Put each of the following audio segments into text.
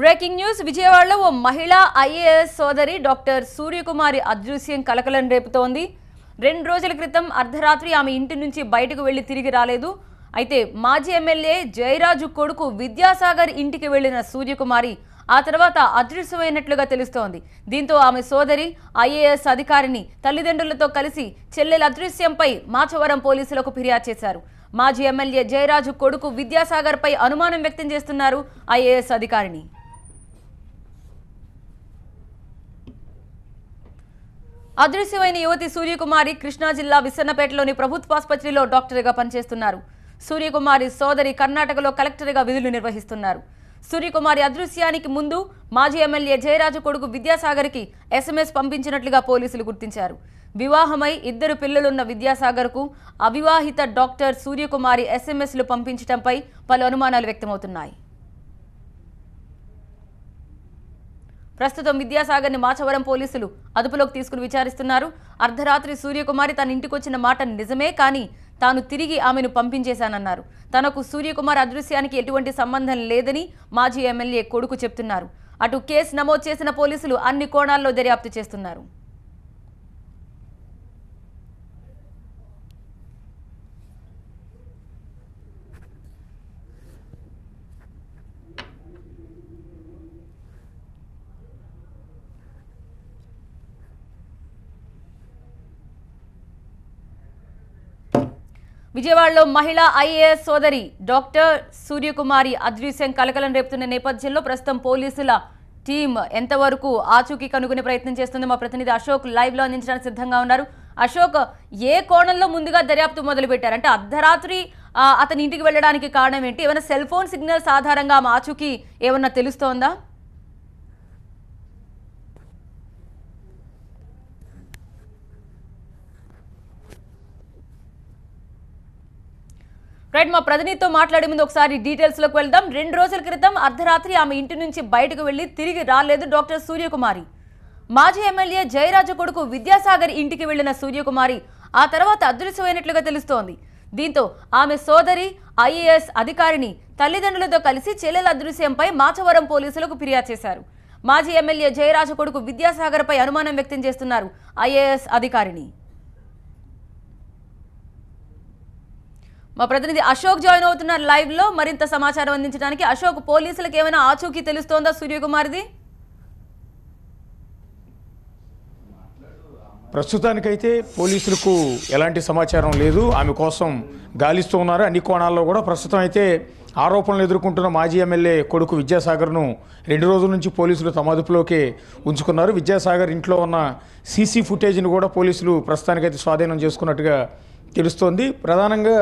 Breaking news విజయవాడలో ఓ మహిళా IAS సోదరి డాక్టర్ సూర్యకుమారి అదృశ్యం కలకలం రేపుతోంది. 2 రోజుల క్రితం అర్ధరాత్రి ఆమె ఇంటి నుంచి బయటకు వెళ్లి తిరిగి రాలేదు. అయితే మాజీ ఎమ్మెల్యే జయరాజు కొడుకు విద్యాసాగర్ ఇంటికి వెళ్లిన సూర్యకుమారి ఆ తర్వాత అదృశ్యమైనట్లుగా తెలుస్తోంది. దీంతో ఆమె సోదరి ఐఏఎస్ అధికారిని తల్లిదండ్రులతో కలిసి చెల్లెల అదృశ్యంపై మాచవరం పోలీసులకు ఫిర్యాదు చేశారు. మాజీ ఎమ్మెల్యే జయరాజు కొడుకు విద్యాసాగర్ పై అనుమానం వ్యక్తం చేస్తున్నారు ఐఏఎస్ అధికారిని. అదృశ్యమైన యువతి సూర్యకుమారి కృష్ణా జిల్లా విసన్నపేటలోని ప్రభుత్వాసుపత్రిలో డాక్టర్గా పనిచేస్తున్నారు. సూర్యకుమారి సోదరి కర్ణాటకలో కలెక్టర్గా విధులు నిర్వహిస్తున్నారు. సూర్యకుమారి అదృశ్యానికి ముందు మాజీ ఎమ్మెల్యే జయరాజు కొడుకు విద్యాసాగర్కి ఎస్ఎంఎస్ పంపించినట్లుగా పోలీసులు గుర్తించారు. వివాహమై 2 పిల్లలున్న విద్యాసాగర్కు అవివాహిత డాక్టర్ సూర్యకుమారి ఎస్ఎంఎస్లు పంపించడంపై పలు అనుమానాలు వ్యక్తమవుతున్నాయి. ప్రస్తుతం విద్యాసాగర్ని మాచవరం పోలీసులు అదుపులోకి తీసుకుని విచారిస్తున్నారు. అర్ధరాత్రి సూర్యకుమారి తన ఇంటికొచ్చిన మాట నిజమే, కానీ తాను తిరిగి ఆమెను పంపించేశానన్నారు. తనకు సూర్యకుమార్ అదృశ్యానికి ఎటువంటి సంబంధం లేదని మాజీ ఎమ్మెల్యే కొడుకు చెప్తున్నారు. అటు కేసు నమోదు చేసిన పోలీసులు అన్ని కోణాల్లో దర్యాప్తు చేస్తున్నారు. విజయవాడలో మహిళా ఐఏఎస్ సోదరి డాక్టర్ సూర్యకుమారి అదృశ్యం కలకలం రేపుతున్న నేపథ్యంలో ప్రస్తుతం పోలీసుల టీం ఎంతవరకు ఆచూకీ కనుగొనే ప్రయత్నం చేస్తుంది. మా ప్రతినిధి అశోక్ లైవ్ లో అందించడానికి సిద్ధంగా ఉన్నారు. అశోక్, ఏ కోణంలో ముందుగా దర్యాప్తు మొదలు పెట్టారు? అంటే అర్ధరాత్రి అతని ఇంటికి వెళ్ళడానికి కారణం ఏంటి? ఏమైనా సెల్ ఫోన్ సిగ్నల్స్ ఆధారంగా ఆచూకీ ఏమన్నా తెలుస్తోందా? రైట్, మా ప్రతినిధితో మాట్లాడే ముందు ఒకసారి డీటెయిల్స్ లోకి వెళ్దాం. 2 రోజుల క్రితం అర్ధరాత్రి ఆమె ఇంటి నుంచి బయటకు వెళ్లి తిరిగి రాలేదు డాక్టర్ సూర్యకుమారి. మాజీ ఎమ్మెల్యే జయరాజు కొడుకు విద్యాసాగర్ ఇంటికి వెళ్లిన సూర్యకుమారి ఆ తర్వాత అదృశ్యమైనట్లుగా తెలుస్తోంది. దీంతో ఆమె సోదరి ఐఏఎస్ అధికారిని తల్లిదండ్రులతో కలిసి చెల్లెల అదృశ్యంపై మాచవరం పోలీసులకు ఫిర్యాదు చేశారు. మాజీ ఎమ్మెల్యే జయరాజు కొడుకు విద్యాసాగర్ పై అనుమానం వ్యక్తం చేస్తున్నారు ఐఏఎస్ అధికారిని. మా ప్రతినిధి అశోక్ జాయిన్ అవుతున్నారు లైవ్ లో మరింత సమాచారం అందించడానికి. అశోక్, పోలీసులకు ఏమైనా ఆచూకీ తెలుస్తోందా సూర్యకుమార్ది? ప్రస్తుతానికైతే పోలీసులకు ఎలాంటి సమాచారం లేదు. ఆమె కోసం గాలిస్తూ ఉన్నారు అన్ని కోణాల్లో కూడా. ప్రస్తుతం అయితే ఆరోపణలు ఎదుర్కొంటున్న మాజీ ఎమ్మెల్యే కొడుకు విద్యాసాగర్ను 2 రోజుల నుంచి పోలీసులు తమ అదుపులోకి ఉంచుకున్నారు. విద్యాసాగర్ ఇంట్లో ఉన్న సీసీ ఫుటేజ్ను కూడా పోలీసులు ప్రస్తుతానికైతే స్వాధీనం చేసుకున్నట్టుగా తెలుస్తోంది. ప్రధానంగా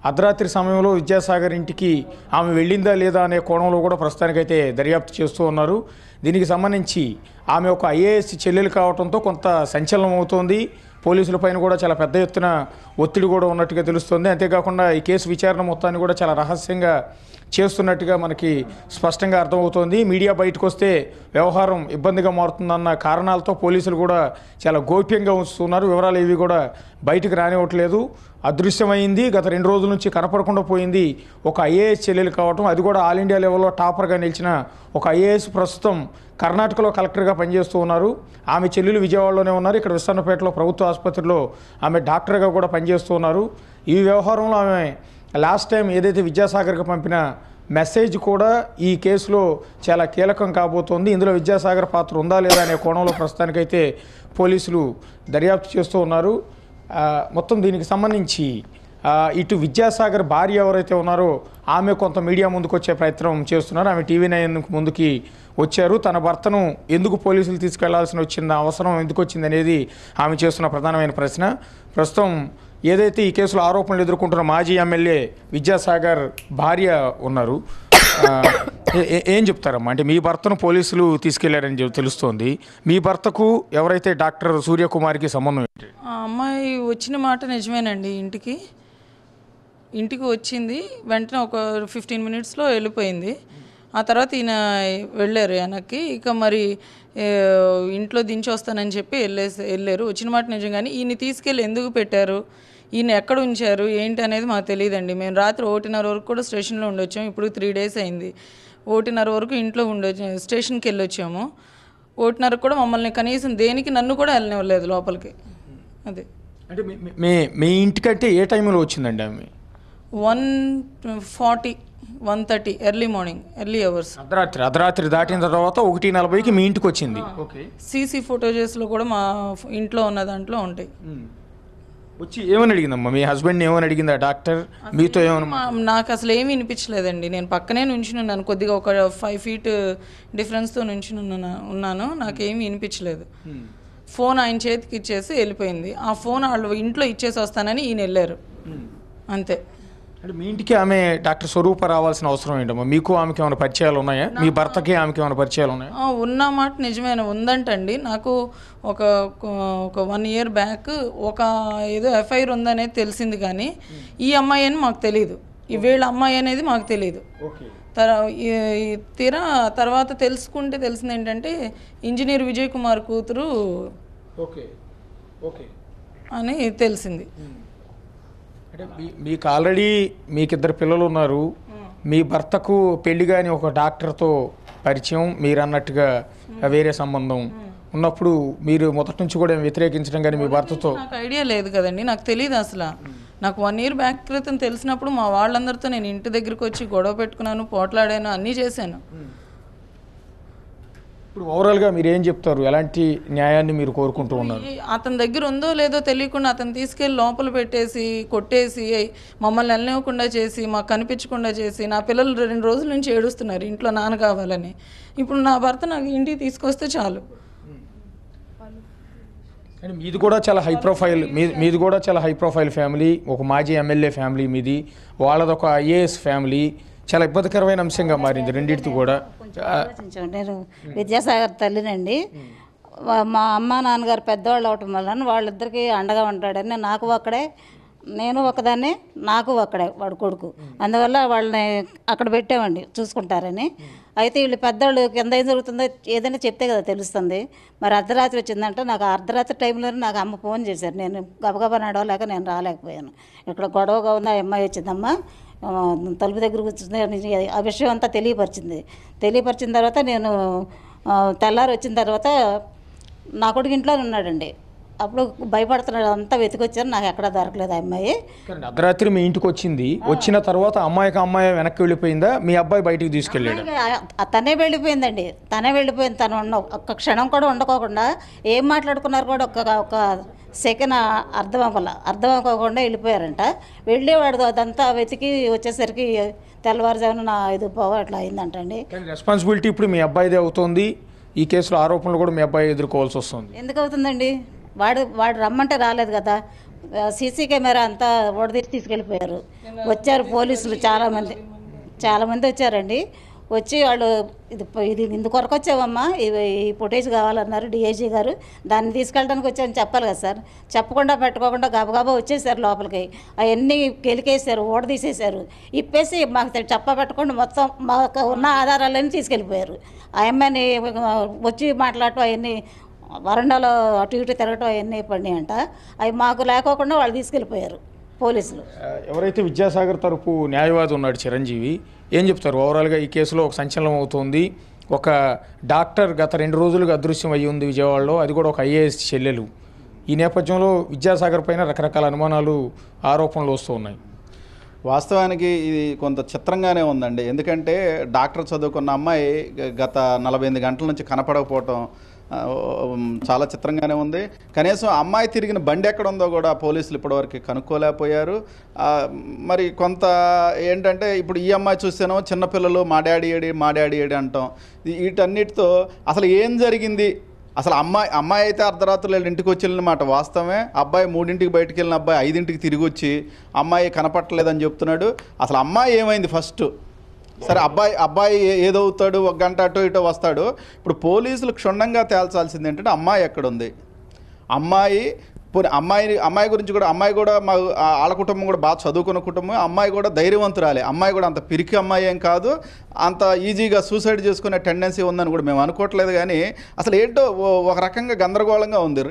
అర్ధరాత్రి సమయంలో విద్యాసాగర్ ఇంటికి ఆమె వెళ్ళిందా లేదా అనే కోణంలో కూడా ప్రస్తుతానికైతే దర్యాప్తు చేస్తూ ఉన్నారు. దీనికి సంబంధించి ఆమె ఒక ఐఏఎస్ చెల్లెలు కావడంతో కొంత సంచలనం అవుతోంది. పోలీసులపైన కూడా చాలా పెద్ద ఎత్తున ఒత్తిడి కూడా ఉన్నట్టుగా తెలుస్తుంది. అంతేకాకుండా ఈ కేసు విచారణ మొత్తాన్ని కూడా చాలా రహస్యంగా చేస్తున్నట్టుగా మనకి స్పష్టంగా అర్థమవుతోంది. మీడియా బయటకు వస్తే వ్యవహారం ఇబ్బందిగా మారుతుందన్న కారణాలతో పోలీసులు కూడా చాలా గోప్యంగా ఉంచుతున్నారు. వివరాలు ఏవి కూడా బయటకు రానివ్వట్లేదు. అదృశ్యమైంది, గత 2 రోజుల నుంచి కనపడకుండా పోయింది ఒక ఐఏఎస్ చెల్లెలు కావటం, అది కూడా ఆల్ ఇండియా లెవెల్లో టాపర్గా నిలిచిన ఒక ఐఏఎస్ ప్రస్తుతం కర్ణాటకలో కలెక్టర్గా పనిచేస్తూ ఉన్నారు. ఆమె చెల్లెలు విజయవాడలోనే ఉన్నారు. ఇక్కడ విసన్నపేటలో ప్రభుత్వ ఆసుపత్రిలో ఆమె డాక్టర్గా కూడా పనిచేస్తూ ఉన్నారు. ఈ వ్యవహారంలో ఆమె లాస్ట్ టైం ఏదైతే విద్యాసాగర్కి పంపిన మెసేజ్ కూడా ఈ కేసులో చాలా కీలకం కాబోతోంది. ఇందులో విద్యాసాగర్ పాత్ర ఉందా లేదా అనే కోణంలో ప్రస్తుతానికైతే పోలీసులు దర్యాప్తు చేస్తూ ఉన్నారు. మొత్తం దీనికి సంబంధించి ఇటు విద్యాసాగర్ భార్య ఎవరైతే ఉన్నారో ఆమె కొంత మీడియా ముందుకు వచ్చే ప్రయత్నం చేస్తున్నారు. ఆమె TV9 ముందుకి వచ్చారు. తన భర్తను ఎందుకు పోలీసులు తీసుకెళ్లాల్సిన వచ్చింది, అవసరం ఎందుకు వచ్చింది అనేది ఆమె చేస్తున్న ప్రధానమైన ప్రశ్న. ప్రస్తుతం ఏదైతే ఈ కేసులో ఆరోపణలు ఎదుర్కొంటున్న మాజీ ఎమ్మెల్యే విద్యాసాగర్ భార్య ఉన్నారు, ఏం చెప్తారమ్మా? అంటే మీ భర్తను పోలీసులు తీసుకెళ్లారని తెలుస్తోంది. మీ భర్తకు ఎవరైతే డాక్టర్ సూర్యకుమారికి సంబంధం ఏంటి? అమ్మాయి వచ్చిన మాట నిజమేనండి. ఇంటికి వచ్చింది, వెంటనే ఒక 15 మినిట్స్లో వెళ్ళిపోయింది. ఆ తర్వాత ఈయన వెళ్ళారు వెనక్కి. ఇక మరి ఇంట్లో దించి వస్తానని చెప్పి వెళ్ళారు. వచ్చిన మాట నిజం, కానీ ఈయన తీసుకెళ్ళి ఎందుకు పెట్టారు, ఈయన ఎక్కడ ఉంచారు ఏంటి అనేది మాకు తెలియదండి. మేము రాత్రి 1:30 వరకు కూడా స్టేషన్లో ఉండొచ్చాం. ఇప్పుడు 3 డేస్ అయింది. 1:30 వరకు ఇంట్లో స్టేషన్కి వెళ్ళొచ్చాము. 1:30 కూడా మమ్మల్ని కనీసం దేనికి నన్ను కూడా వెళ్ళనివ్వలేదు లోపలికి. అదే అంటే మీ ఇంటికంటే ఏ టైంలో వచ్చిందండి ఆమె? 1:40, 1:30 ఎర్లీ అవర్స్. అర్ధరాత్రి దాటిన తర్వాత 1:40కి మీ ఇంటికి వచ్చింది. ఓకే. సీసీ ఫోటోజెస్లో కూడా మా ఇంట్లో ఉన్న దాంట్లో ఉంటాయి. వచ్చి ఏమని అడిగిందమ్మా మీ హస్బెండ్ని? ఏమని అడిగిందా డాక్టర్ మీతో? ఏమన్నా నాకు అసలు ఏమీ వినిపించలేదండి. నేను పక్కనే నుంచుని ఉన్నాను, కొద్దిగా ఒక 5 feet డిఫరెన్స్తో నుంచుని ఉన్నాను. నాకేమీ వినిపించలేదు. ఫోన్ ఆయన చేతికి ఇచ్చేసి వెళ్ళిపోయింది. ఆ ఫోన్ వాళ్ళు ఇంట్లో ఇచ్చేసి వస్తానని ఈయన వెళ్ళారు, అంతే. అంటే మీ ఇంటికి ఆమె డాక్టర్ స్వరూప రావాల్సిన అవసరం ఏంటమ్మా? మీకు ఆమెకి ఏమైనా పరిచయాలు ఉన్నాయా? మీ భర్తకి ఆమెకి ఏమైనా పరిచయాలు ఉన్నాయా? ఉన్న మాట నిజమేనా ఉందంటండి. నాకు ఒక 1 year బ్యాక్ ఒక ఏదో ఎఫ్ఐఆర్ ఉందనేది తెలిసింది, కానీ ఈ అమ్మాయి అని మాకు తెలియదు, ఈ వీళ్ళ అమ్మాయి అనేది మాకు తెలియదు. తర్వాత తెలిసింది ఏంటంటే ఇంజనీర్ విజయ్ కుమార్ కూతురు అని తెలిసింది. అంటే మీకు ఆల్రెడీ మీకిద్దరు పిల్లలు ఉన్నారు. మీ భర్తకు పెళ్లి కాని ఒక డాక్టర్తో పరిచయం, మీరు అన్నట్టుగా వేరే సంబంధం ఉన్నప్పుడు మీరు మొదటి నుంచి కూడా వ్యతిరేకించడం కానీ మీ భర్తతో? నాకు ఐడియా లేదు కదండి, నాకు తెలియదు అసలు. నాకు 1 year బ్యాక్ క్రితం తెలిసినప్పుడు మా వాళ్ళందరితో నేను ఇంటి దగ్గరికి వచ్చి గొడవ పెట్టుకున్నాను, పోట్లాడాను, అన్నీ చేశాను. ఇప్పుడు ఓవరాల్గా మీరు ఏం చెప్తారు? ఎలాంటి న్యాయాన్ని మీరు కోరుకుంటూ ఉన్నారు? అతని దగ్గర ఉందో లేదో తెలియకుండా అతను తీసుకెళ్ళి లోపల పెట్టేసి కొట్టేసి మమ్మల్ని వెళ్ళనివ్వకుండా చేసి మాకు కనిపించకుండా చేసి నా పిల్లలు 2 రోజుల నుంచి ఏడుస్తున్నారు ఇంట్లో నాన్న కావాలని. ఇప్పుడు నా భర్త నాకు ఇంటికి తీసుకొస్తే చాలు. కానీ మీది కూడా చాలా హై ప్రొఫైల్ ఫ్యామిలీ, ఒక మాజీ ఎమ్మెల్యే ఫ్యామిలీ మీది, వాళ్ళదొక IAS ఫ్యామిలీ. చాలా ఇబ్బందికరమైన అంశంగా మారింది రెండింటిది కూడా. నేను విద్యాసాగర్ తల్లినండి. మా అమ్మ నాన్నగారు పెద్దవాళ్ళు అవటం వల్ల వాళ్ళిద్దరికీ అండగా ఉంటాడని నాకు ఒక్కడే, నేను ఒకదాన్ని, నాకు ఒక్కడే వాడు కొడుకు. అందువల్ల వాళ్ళని అక్కడ పెట్టామండి చూసుకుంటారని. అయితే వీళ్ళు పెద్దవాళ్ళు కింద ఏం జరుగుతుందో ఏదైనా చెప్తే కదా తెలుస్తుంది. మరి అర్ధరాత్రి వచ్చిందంటే నాకు అర్ధరాత్రి టైంలోనే నాకు అమ్మ ఫోన్ చేశారు. నేను గబగబా నడవలేక నేను రాలేకపోయాను. ఇక్కడ గొడవగా ఉంది, ఆ అమ్మాయి వచ్చిందమ్మా తలుపు దగ్గర కూర్చుంది, ఆ విషయం అంతా తెలియపరిచిన తర్వాత నేను తెల్లారి వచ్చిన తర్వాత నా కొడుకు ఇంట్లోనే ఉన్నాడండి. అప్పుడు భయపడుతున్నాడు, అంతా వెతికొచ్చారు, నాకు ఎక్కడా దొరకలేదు ఆ అమ్మాయి. అర్ధరాత్రి మీ ఇంటికి వచ్చిన తర్వాత అమ్మాయి వెనక్కి వెళ్ళిపోయిందా? మీ అబ్బాయి బయటికి తీసుకెళ్ళాడు? తనే వెళ్ళిపోయిందండి, తనే వెళ్ళిపోయింది. తను ఒక్క క్షణం కూడా ఉండకోకుండా ఏం మాట్లాడుకున్నారు కూడా ఒక సెకండ్ అర్థం అవ్వకుండా వెళ్ళిపోయారంట. వెళ్ళేవాడు అదంతా వెతికి వచ్చేసరికి తెల్లవారుజామున 5:15 అట్లా అయిందంటండి. రెస్పాన్సిబిలిటీ ఇప్పుడు మీ అబ్బాయిదే అవుతుంది. ఈ కేసులో ఆరోపణలు కూడా మీ అబ్బాయి ఎదుర్కోవాల్సి వస్తుంది. ఎందుకు అవుతుందండి? వాడు రమ్మంటే రాలేదు కదా. సీసీ కెమెరా అంతా ఓడదీసి తీసుకెళ్ళిపోయారు. వచ్చారు పోలీసులు చాలామంది వచ్చారండి. వచ్చి వాళ్ళు ఇది ఇందుకొరకు వచ్చావమ్మా, ఈ ఫుటేజ్ కావాలన్నారు డిఐజీ గారు. దాన్ని తీసుకెళ్ళడానికి వచ్చారని చెప్పాలి కదా సార్. చెప్పకుండా పెట్టుకోకుండా గబగబా వచ్చేసారు లోపలికి. అవన్నీ కెలికేసారు, ఓడదీసేశారు, ఇప్పేసి మాకు పెట్టకుండా మొత్తం మాకు ఉన్న ఆధారాలన్నీ తీసుకెళ్ళిపోయారు. ఆ అమ్మాయిని వచ్చి మాట్లాడటం అవన్నీ వరండాలో అటు ఇటు తిరగటం అవన్నీ పడినాయి అంట. అవి మాకు లేకోకుండా వాళ్ళు తీసుకెళ్ళిపోయారు పోలీసులు. ఎవరైతే విద్యాసాగర్ తరపు న్యాయవాది ఉన్నాడు చిరంజీవి, ఏం చెప్తారు? ఓవరాల్గా ఈ కేసులో ఒక సంచలనం అవుతుంది. ఒక డాక్టర్ గత 2 రోజులుగా అదృశ్యం అయ్యి ఉంది విజయవాడలో, అది కూడా ఒక IAS చెల్లెలు. ఈ నేపథ్యంలో విద్యాసాగర్ పైన రకరకాల అనుమానాలు, ఆరోపణలు వస్తూ ఉన్నాయి. వాస్తవానికి ఇది కొంత చిత్రంగానే ఉందండి. ఎందుకంటే డాక్టర్ చదువుకున్న అమ్మాయి గత 48 గంటల నుంచి కనపడకపోవటం చాలా చిత్రంగానే ఉంది. కనీసం అమ్మాయి తిరిగిన బండి ఎక్కడ ఉందో కూడా పోలీసులు ఇప్పటివరకు కనుక్కోలేకపోయారు. మరి కొంత ఏంటంటే ఇప్పుడు ఈ అమ్మాయి చూస్తేనో చిన్నపిల్లలు మా డాడీ ఏడి అంటాం. వీటన్నిటితో అసలు ఏం జరిగింది? అసలు అమ్మాయి అయితే అర్ధరాత్రులు ఇంటికి వచ్చి వెళ్ళినమాట వాస్తవమే. అబ్బాయి 3ంటికి బయటికి వెళ్ళిన అబ్బాయి 5ంటికి తిరిగి వచ్చి అమ్మాయి కనపట్టలేదని చెప్తున్నాడు. అసలు అమ్మాయి ఏమైంది ఫస్ట్? సరే అబ్బాయి ఏదవుతాడు, 1 గంట అటో ఇటో వస్తాడు. ఇప్పుడు పోలీసులు క్షుణ్ణంగా తేల్చాల్సింది ఏంటంటే అమ్మాయి ఎక్కడుంది. అమ్మాయి గురించి కూడా అమ్మాయి కూడా వాళ్ళ కుటుంబం కూడా బాగా చదువుకున్న కుటుంబం. అమ్మాయి కూడా ధైర్యవంతురాలే. అమ్మాయి కూడా అంత పిరికి అమ్మాయి ఏం కాదు, అంత ఈజీగా సూసైడ్ చేసుకునే టెండెన్సీ ఉందని కూడా మేము అనుకోవట్లేదు. కానీ అసలు ఏంటో ఒక రకంగా గందరగోళంగా ఉంది.